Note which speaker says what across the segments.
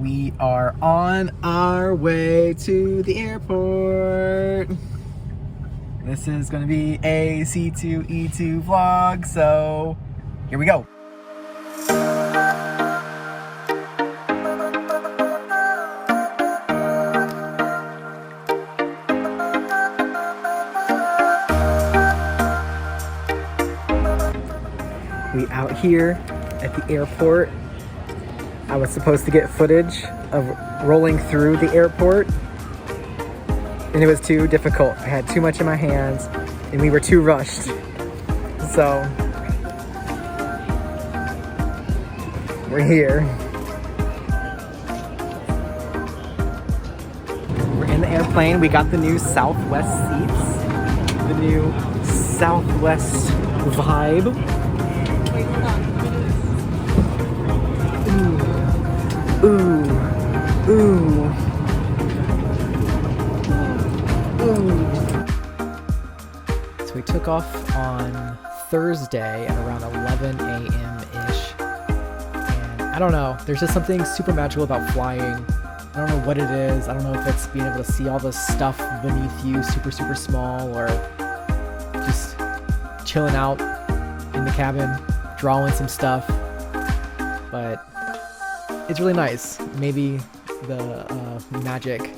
Speaker 1: we are on our way to the airport. This is going to be a C2E2 vlog, so here we go. We out here at the airport. I was supposed to get footage of rolling through the airport, and it was too difficult. I had too much in my hands, and we were too rushed. So, we're here. We're in the airplane. We got the new Southwest seats, the new Southwest vibe. Ooh, ooh, ooh. So we took off on Thursday at around 11 a.m.-ish. And I don't know, there's just something super magical about flying. I don't know what it is. I don't know if it's being able to see all the stuff beneath you super, super small, or just chilling out in the cabin, drawing some stuff. But it's really nice. Maybe the magic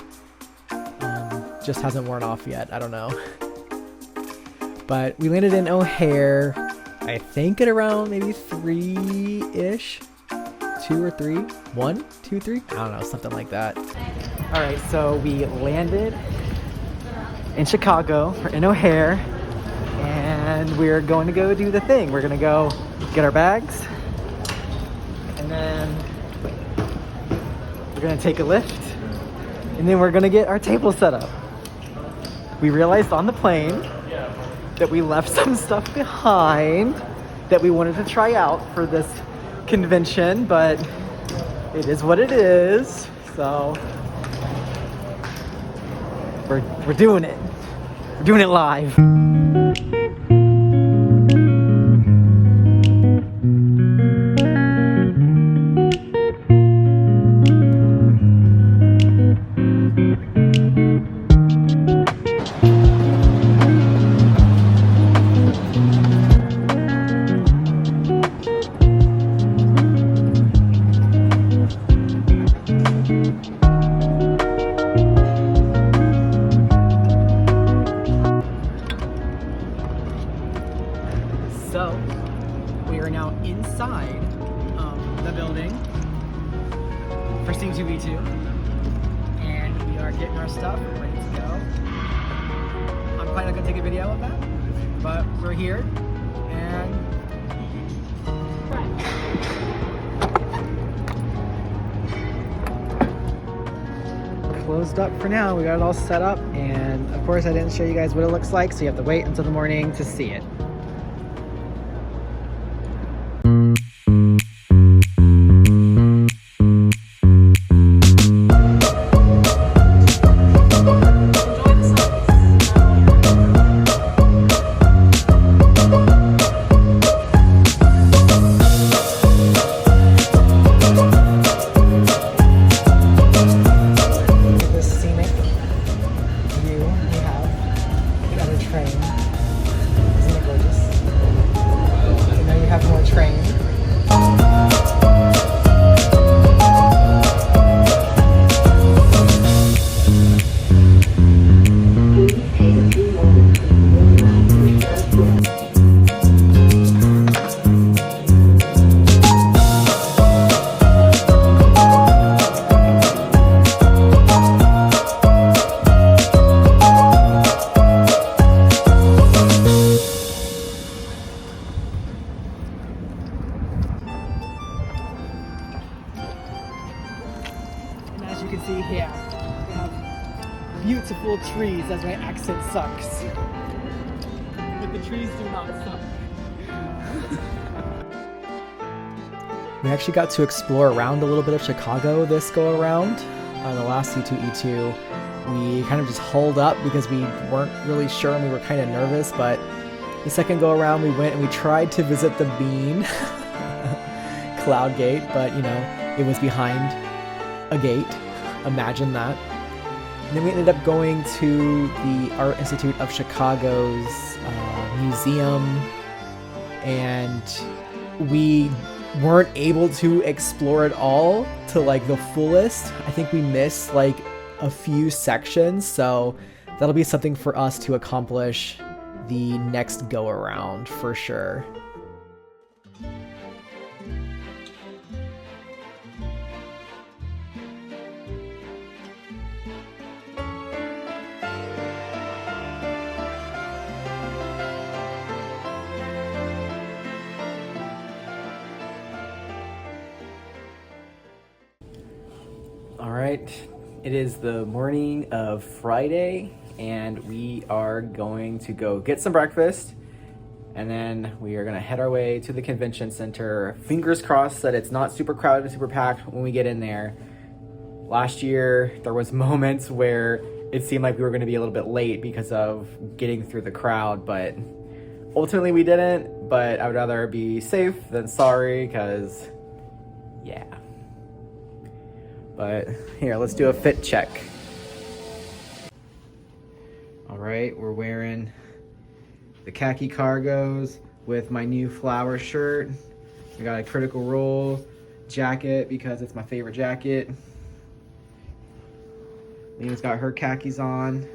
Speaker 1: just hasn't worn off yet. I don't know. But we landed in O'Hare, I think at around maybe 3-ish. 2 or 3? 1, 2, 3? I don't know, something like that. Alright, so we landed in Chicago. We're in O'Hare. And we're going to go do the thing. We're going to go get our bags. And then we're gonna take a lift, and then we're gonna get our table set up. We realized on the plane that we left some stuff behind that we wanted to try out for this convention, but it is what it is. So we're doing it. We're doing it live. So, we are now inside the building for C2E2, and we are getting our stuff ready to go. I'm probably not going to take a video of that, but we're here, and closed up for now. We got it all set up, and of course I didn't show you guys what it looks like, so you have to wait until the morning to see it. As you can see here, we have beautiful trees, as my accent sucks. But the trees do not suck. We actually got to explore around a little bit of Chicago this go around. The last C2E2, we kind of just holed up because we weren't really sure and we were kind of nervous, but the second go around we went and we tried to visit the Bean Cloud Gate, but you know, it was behind a gate. Imagine that. And then we ended up going to the Art Institute of Chicago's museum, and we weren't able to explore it all to like the fullest. I think we missed like a few sections, so that'll be something for us to accomplish the next go around for sure. All right, it is the morning of Friday, and we are going to go get some breakfast, and then we are gonna head our way to the convention center. Fingers crossed that it's not super crowded and super packed when we get in there. Last year, there was moments where it seemed like we were gonna be a little bit late because of getting through the crowd, but ultimately we didn't. But I would rather be safe than sorry, because yeah. But here, let's do a fit check. All right, we're wearing the khaki cargos with my new flower shirt. I got a Critical Role jacket because it's my favorite jacket. Lena's got her khakis on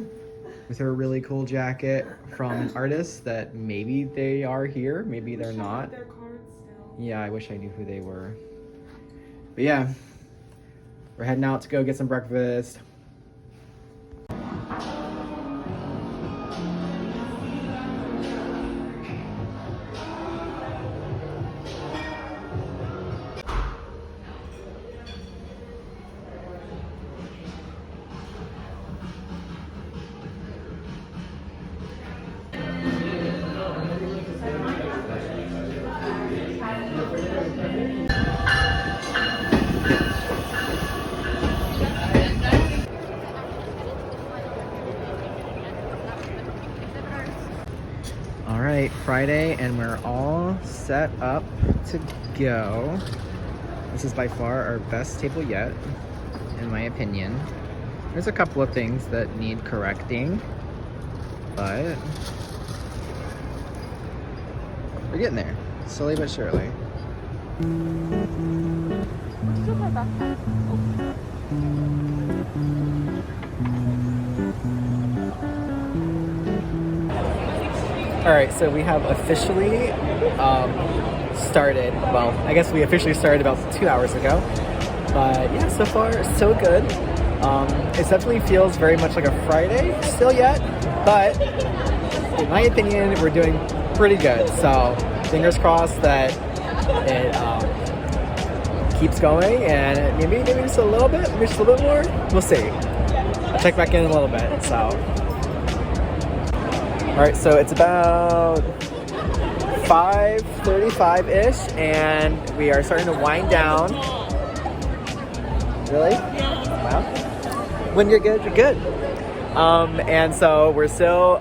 Speaker 1: with her really cool jacket from an artist that maybe they are here, maybe they're not. Their cards still. Yeah, I wish I knew who they were. But yeah. We're heading out to go get some breakfast. Alright, Friday, and we're all set up to go. This is by far our best table yet, in my opinion. There's a couple of things that need correcting, but we're getting there, slowly but surely. All right, so we have officially started. Well, I guess we officially started about 2 hours ago. But yeah, so far, so good. It definitely feels very much like a Friday still yet. But in my opinion, we're doing pretty good. So fingers crossed that it keeps going, and maybe just a little bit, maybe just a little bit more. We'll see. I'll check back in a little bit, so. All right, so it's about 5:35-ish, and we are starting to wind down. Really? Wow. When you're good, you're good. And so we're still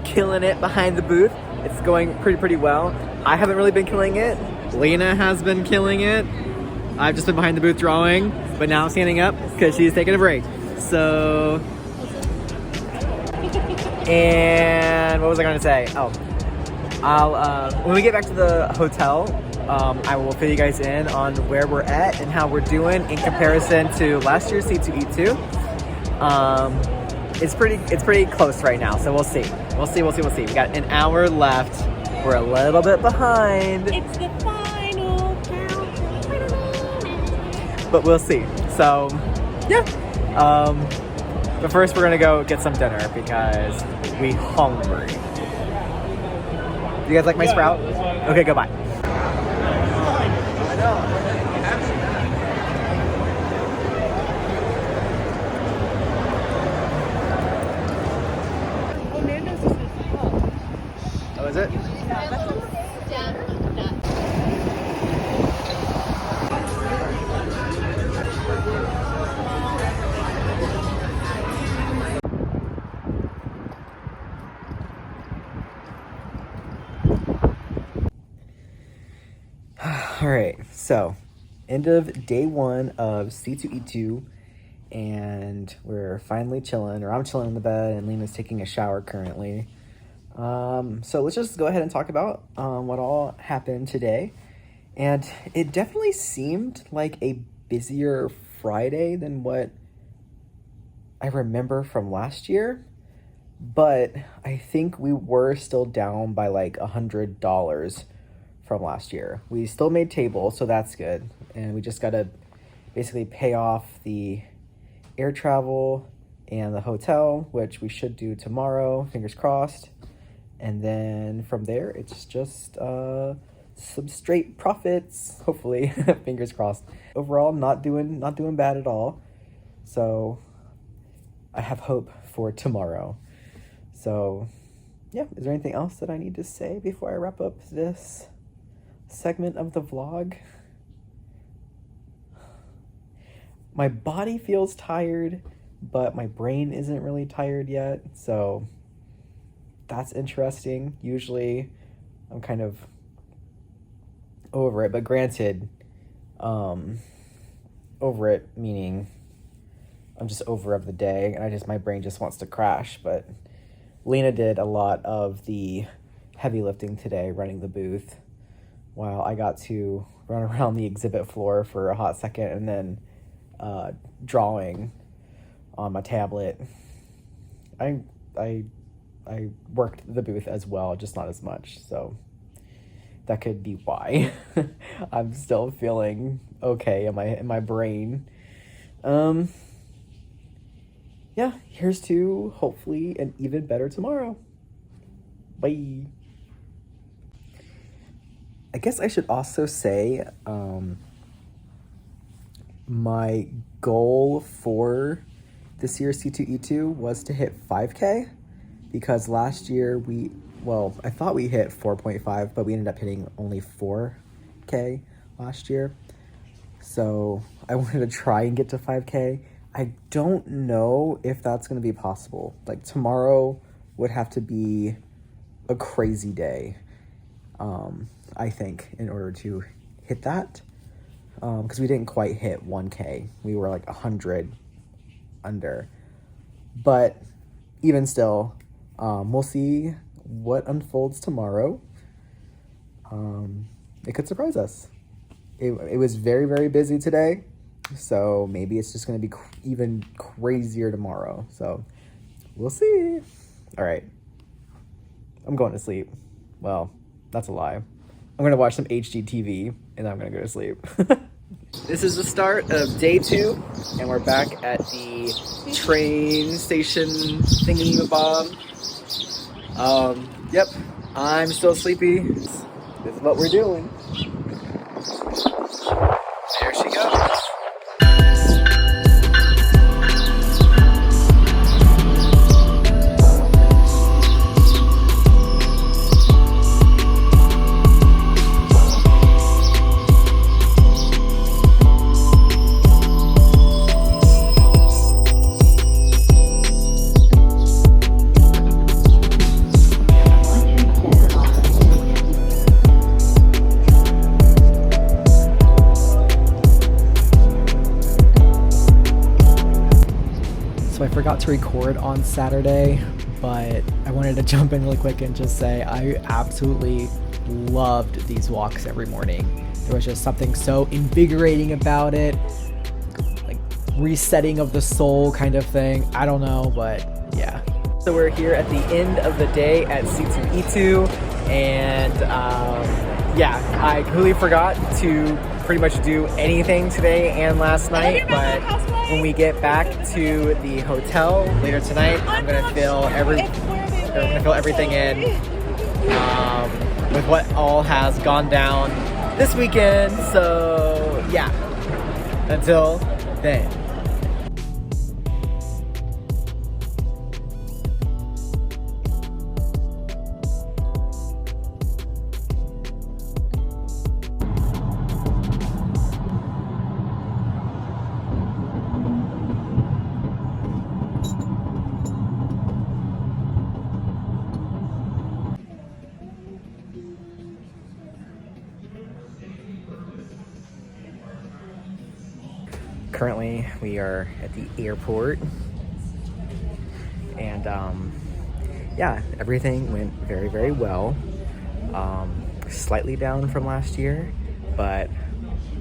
Speaker 1: killing it behind the booth. It's going pretty well. I haven't really been killing it. Lena has been killing it. I've just been behind the booth drawing, but now I'm standing up because she's taking a break. So... And what was I going to say? Oh, when we get back to the hotel, I will fill you guys in on where we're at and how we're doing in comparison to last year's C2E2. It's pretty close right now, so we'll see. We'll see. We got an hour left. We're a little bit behind.
Speaker 2: It's the final countdown.
Speaker 1: But we'll see. So, yeah. But first we're gonna go get some dinner because we hungry. You guys like my sprout? Okay, go bye. Oh, is it? All right, so End of day 1 of C2E2, and we're finally chilling, or I'm chilling in the bed, and Lena's taking a shower currently. So let's just go ahead and talk about what all happened today. And it definitely seemed like a busier Friday than what I remember from last year. But I think we were still down by like $100 from last year. We still made tables, so that's good. And we just got to basically pay off the air travel and the hotel, which we should do tomorrow, fingers crossed. And then from there, it's just some straight profits, hopefully, fingers crossed. Overall, not doing bad at all. So I have hope for tomorrow. So yeah, is there anything else that I need to say before I wrap up this segment of the vlog? My body feels tired, but my brain isn't really tired yet, so that's interesting. Usually I'm kind of over it, but granted, over it meaning I'm just over of the day, and my brain just wants to crash. But Lena did a lot of the heavy lifting today, running the booth, while I got to run around the exhibit floor for a hot second, and then drawing on my tablet. I worked the booth as well, just not as much, so that could be why. I'm still feeling okay in my brain. Yeah, here's to hopefully an even better tomorrow. Bye. I guess I should also say my goal for this year's C2E2 was to hit 5K, because last year I thought we hit 4.5, but we ended up hitting only 4K last year. So I wanted to try and get to 5K. I don't know if that's going to be possible. Like, tomorrow would have to be a crazy day, I think, in order to hit that. Because we didn't quite hit 1K. We were like 100 under. But even still, we'll see what unfolds tomorrow. It could surprise us. It was very, very busy today. So maybe it's just going to be even crazier tomorrow. So we'll see. All right. I'm going to sleep. Well, that's a lie. I'm going to watch some HGTV, and then I'm going to go to sleep. This is the start of day 2, and we're back at the train station thingy-mabob. Yep, I'm still sleepy. This is what we're doing. There she goes. So I forgot to record on Saturday, but I wanted to jump in really quick and just say I absolutely loved these walks every morning. There was just something so invigorating about it, like resetting of the soul kind of thing. I don't know, but yeah. So we're here at the end of the day at C2E2, and yeah, I completely forgot to pretty much do anything today and last night, but when we get back to the hotel later tonight, I'm gonna fill everything in with what all has gone down this weekend. So yeah, until then. Currently, we are at the airport, and yeah, everything went very, very well. Slightly down from last year, but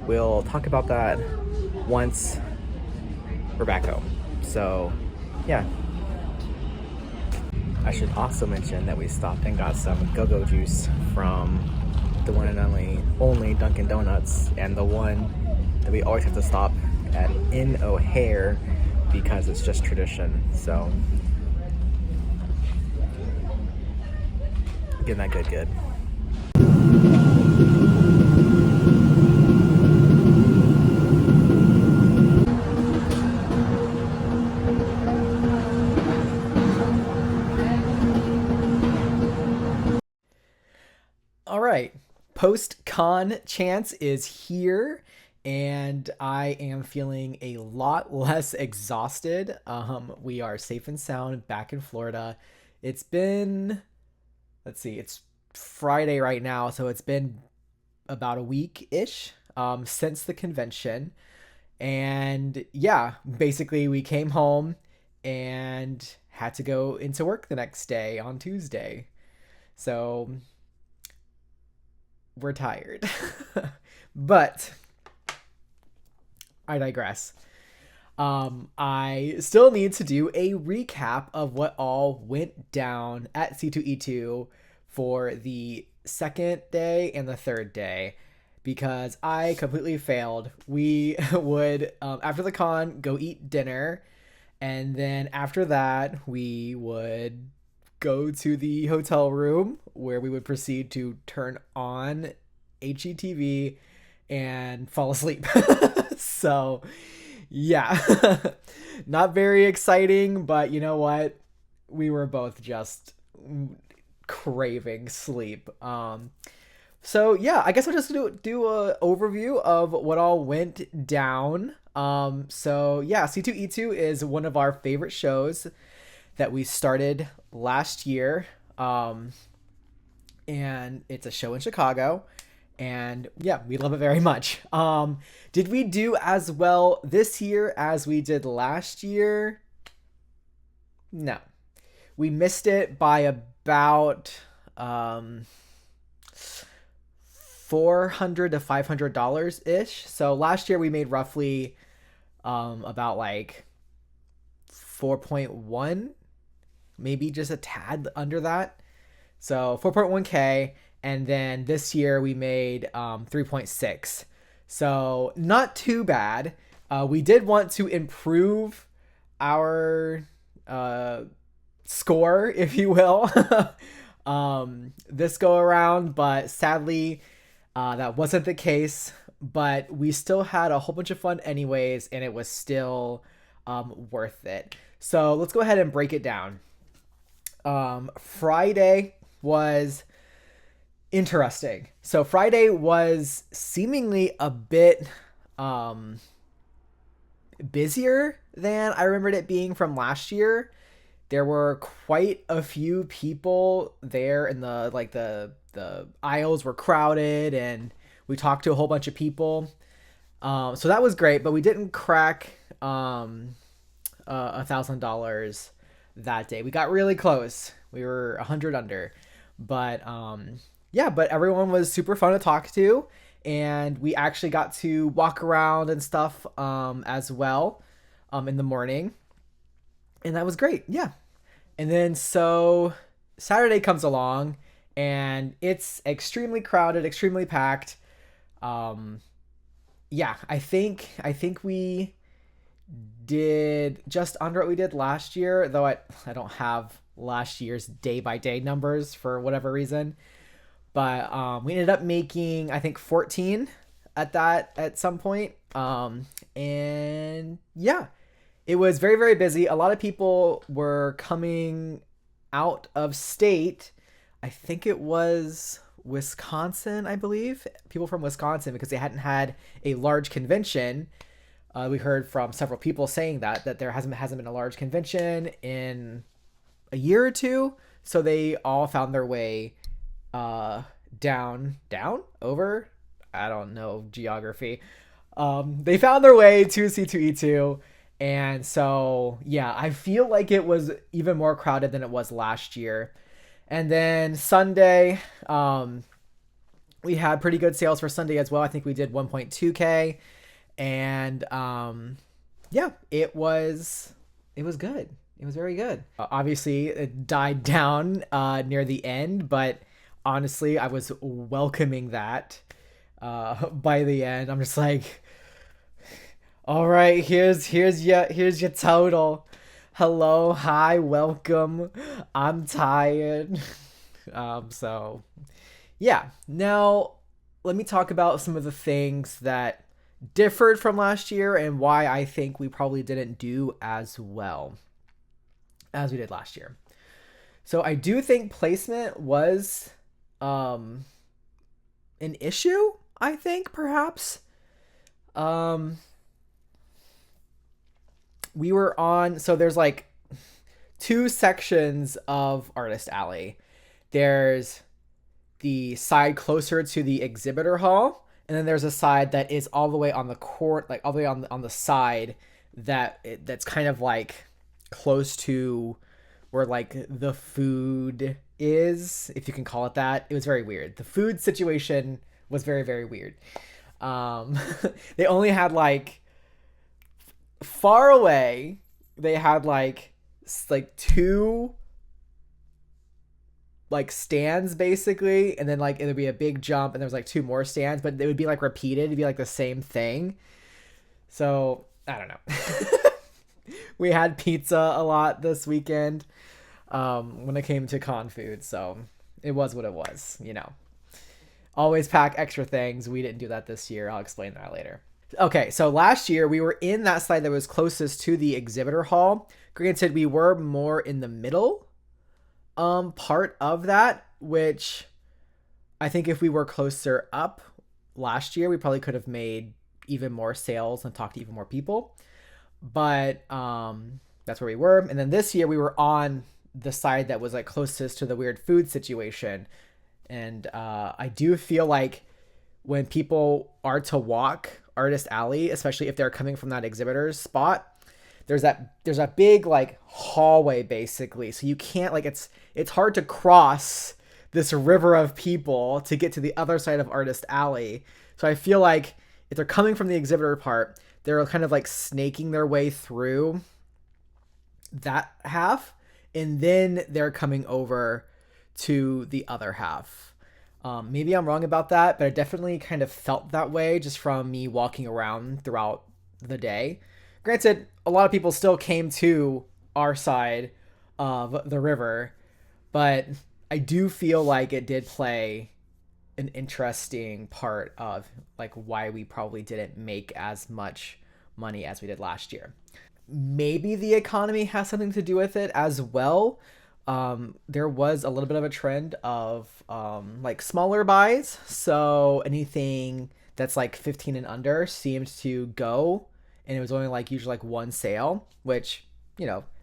Speaker 1: we'll talk about that once we're back home. So, yeah. I should also mention that we stopped and got some go-go juice from the one and only Dunkin' Donuts, and the one that we always have to stop at in O'Hare because it's just tradition. So, getting that good. All right, post-con Chance is here, and I am feeling a lot less exhausted. We are safe and sound back in Florida. It's been, let's see, it's Friday right now, so it's been about a week-ish since the convention. And yeah, basically we came home and had to go into work the next day on Tuesday. So we're tired. But I digress. I still need to do a recap of what all went down at C2E2 for the second day and the third day, because I completely failed. We would, after the con, go eat dinner, and then after that, we would go to the hotel room where we would proceed to turn on HGTV and fall asleep. So, yeah, not very exciting, but you know what? We were both just craving sleep. So yeah, I guess I'll just do a overview of what all went down. So yeah, C2E2 is one of our favorite shows that we started last year. And it's a show in Chicago. And yeah, we love it very much. Did we do as well this year as we did last year? No. We missed it by about $400 to $500 ish. So last year we made roughly about like 4.1, maybe just a tad under that. So 4.1K. And then this year we made 3.6. So not too bad. We did want to improve our score, if you will, this go around, but sadly that wasn't the case. But we still had a whole bunch of fun anyways, and it was still worth it. So let's go ahead and break it down. Friday was interesting. So Friday was seemingly a bit busier than I remembered it being from last year. There were quite a few people there, and the aisles were crowded, and we talked to a whole bunch of people. So that was great, but we didn't crack $1,000 that day. We got really close. We were 100 under, but yeah, but everyone was super fun to talk to, and we actually got to walk around and stuff as well in the morning, and that was great. Yeah. And then so Saturday comes along, and it's extremely crowded, extremely packed. Yeah, I think we did just under what we did last year, though I don't have last year's day by day numbers for whatever reason. But we ended up making, I think, 14 at some point. And yeah, it was very, very busy. A lot of people were coming out of state. I think it was Wisconsin, I believe. People from Wisconsin, because they hadn't had a large convention. We heard from several people saying that there hasn't been a large convention in a year or two. So they all found their way down over, I don't know geography, They found their way to C2E2. And so, yeah, I feel like it was even more crowded than it was last year. And then Sunday, we had pretty good sales for Sunday as well. I think we did 1.2K. And yeah, it was good. It was very good. Obviously, it died down near the end, but honestly, I was welcoming that by the end. I'm just like, all right, here's your total. Hello, hi, welcome. I'm tired. So yeah. Now let me talk about some of the things that differed from last year and why I think we probably didn't do as well as we did last year. So I do think placement was um an issue, I think perhaps. Um we were on, so there's like two sections of Artist Alley. There's the side closer to the exhibitor hall, and then there's a side that is all the way on the court, like all the way on the side that's kind of like close to where like the food is, if you can call it that. It was very weird. The food situation was very, very weird. Um, they only had like far away. They had like two like stands basically, and then like it would be a big jump, and there was like two more stands, but they would be like repeated. It'd be like the same thing. So I don't know. We had pizza a lot this weekend when it came to con food, so it was what it was. Always pack extra things. We didn't do that this year. I'll explain that later. Okay, so last year we were in that side that was closest to the exhibitor hall. Granted, we were more in the middle part of that, which I think if we were closer up last year, we probably could have made even more sales and talked to even more people. But that's where we were. And then this year we were on the side that was like closest to the weird food situation. And I do feel like when people are to walk Artist Alley, especially if they're coming from that exhibitor's spot, there's that big like hallway basically. So you can't, like, it's hard to cross this river of people to get to the other side of Artist Alley. So I feel like if they're coming from the exhibitor part, they're kind of like snaking their way through that half, and then they're coming over to the other half. Maybe I'm wrong about that, but I definitely kind of felt that way just from me walking around throughout the day. Granted, a lot of people still came to our side of the river, but I do feel like it did play an interesting part of like why we probably didn't make as much money as we did last year. Maybe the economy has something to do with it as well. There was a little bit of a trend of like smaller buys, so anything that's like 15 and under seemed to go, and it was only like usually like one sale, which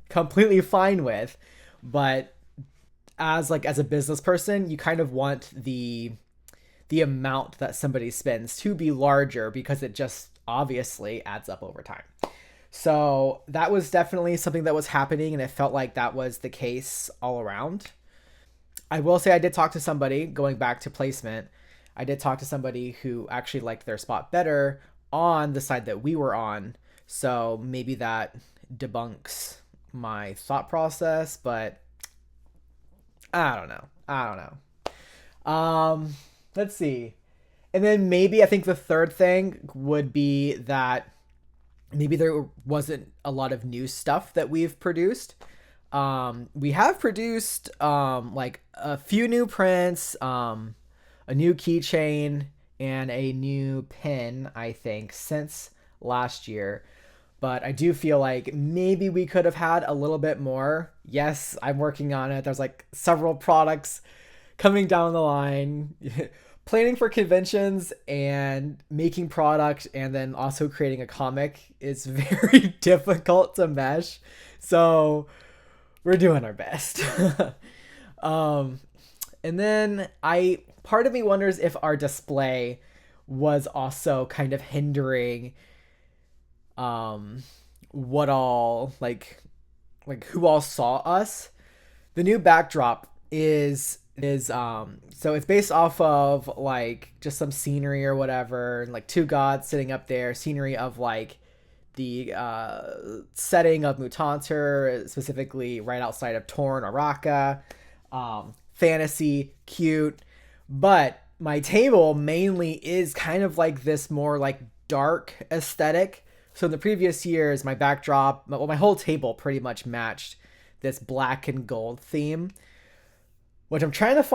Speaker 1: completely fine with. But as a business person, you kind of want the amount that somebody spends to be larger, because it just obviously adds up over time. So that was definitely something that was happening, and it felt like that was the case all around. I will say I did talk to somebody, going back to placement, I did talk to somebody who actually liked their spot better on the side that we were on. So maybe that debunks my thought process, but I don't know. Let's see. And then maybe I think the third thing would be that maybe there wasn't a lot of new stuff that we've produced. We have produced like a few new prints, a new keychain, and a new pin, I think, since last year. But I do feel like maybe we could have had a little bit more. Yes, I'm working on it. There's like several products coming down the line. Planning for conventions and making product and then also creating a comic is very difficult to mesh. So we're doing our best. And then part of me wonders if our display was also kind of hindering um what all like who all saw us. The new backdrop is so it's based off of like just some scenery or whatever, and like two gods sitting up there, scenery of like the setting of Mutanter, specifically right outside of Torn or Raqqa. Fantasy, cute, but my table mainly is kind of like this more like dark aesthetic. So in the previous years, my backdrop, well, my whole table pretty much matched this black and gold theme, which I'm trying to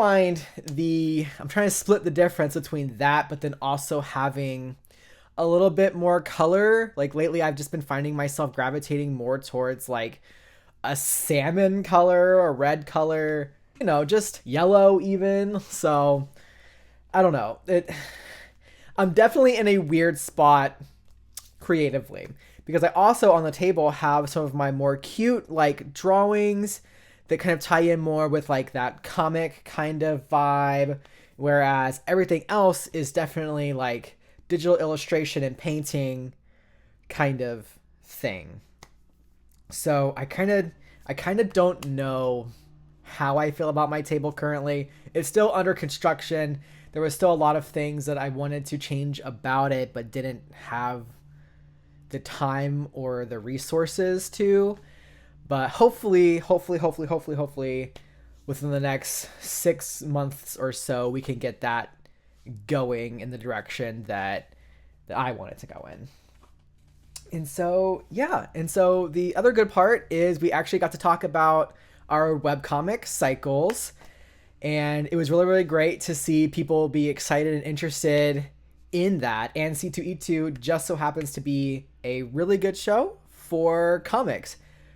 Speaker 1: I'm trying to split the difference between that, but then also having a little bit more color. Like lately, I've just been finding myself gravitating more towards like a salmon color or red color, just yellow even. So I don't know. I'm definitely in a weird spot creatively because I also on the table have some of my more cute like drawings that kind of tie in more with like that comic kind of vibe, whereas everything else is definitely like digital illustration and painting kind of thing. So I kind of don't know how I feel about my table currently. It's still under construction. There was still a lot of things that I wanted to change about it but didn't have the time or the resources to. But hopefully within the next 6 months or so we can get that going in the direction that I want it to go in. And so, yeah. And so the other good part is we actually got to talk about our webcomic Cycles. And it was really, really great to see people be excited and interested in that. And C2E2 just so happens to be a really good show for comics.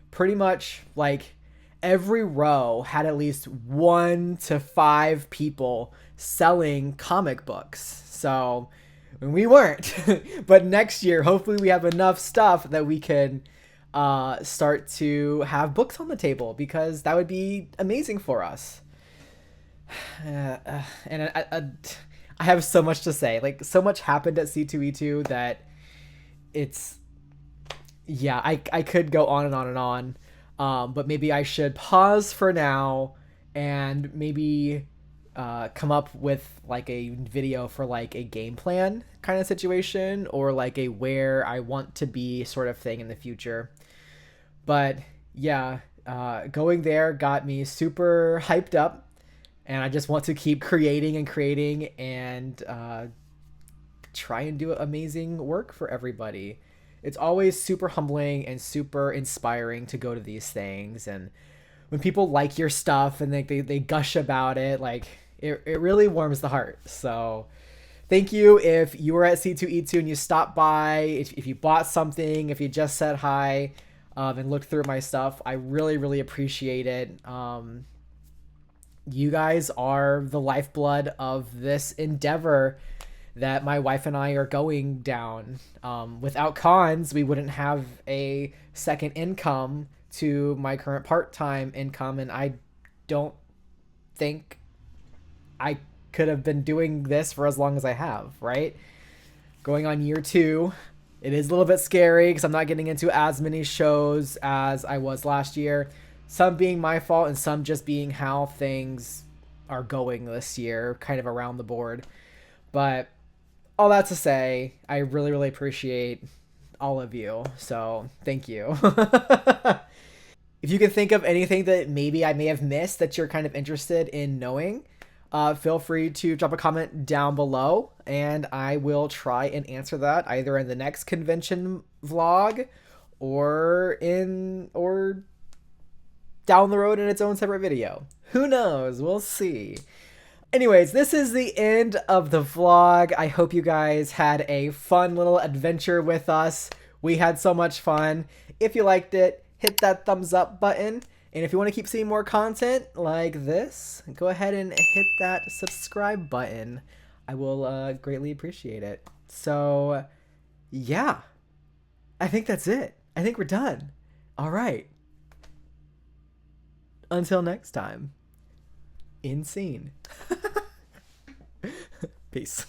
Speaker 1: Pretty much like every row had at least 1 to 5 people selling comic books. So we weren't. But next year, hopefully, we have enough stuff that we can start to have books on the table because that would be amazing for us. And I have so much to say. Like, so much happened at C2E2 that it's, yeah, I could go on and on and on. But maybe I should pause for now and maybe come up with like a video for like a game plan kind of situation or like a where I want to be sort of thing in the future. But yeah, going there got me super hyped up, and I just want to keep creating and try and do amazing work for everybody. It's always super humbling and super inspiring to go to these things, and when people like your stuff and they gush about it, like it really warms the heart. So thank you if you were at C2E2 and you stopped by, if you bought something, if you just said hi and looked through my stuff. I really, really appreciate it. You guys are the lifeblood of this endeavor that my wife and I are going down. Without cons, we wouldn't have a second income to my current part-time income, and I don't think I could have been doing this for as long as I have, right? Going on year 2, it is a little bit scary because I'm not getting into as many shows as I was last year. Some being my fault and some just being how things are going this year, kind of around the board. But all that to say, I really, really appreciate all of you. So thank you. If you can think of anything that maybe I may have missed that you're kind of interested in knowing, feel free to drop a comment down below, and I will try and answer that either in the next convention vlog or down the road in its own separate video. Who knows? We'll see. Anyways, this is the end of the vlog. I hope you guys had a fun little adventure with us. We had so much fun. If you liked it, hit that thumbs up button. And if you want to keep seeing more content like this, go ahead and hit that subscribe button. I will greatly appreciate it. So, yeah. I think that's it. I think we're done. All right. Until next time. In scene. Peace.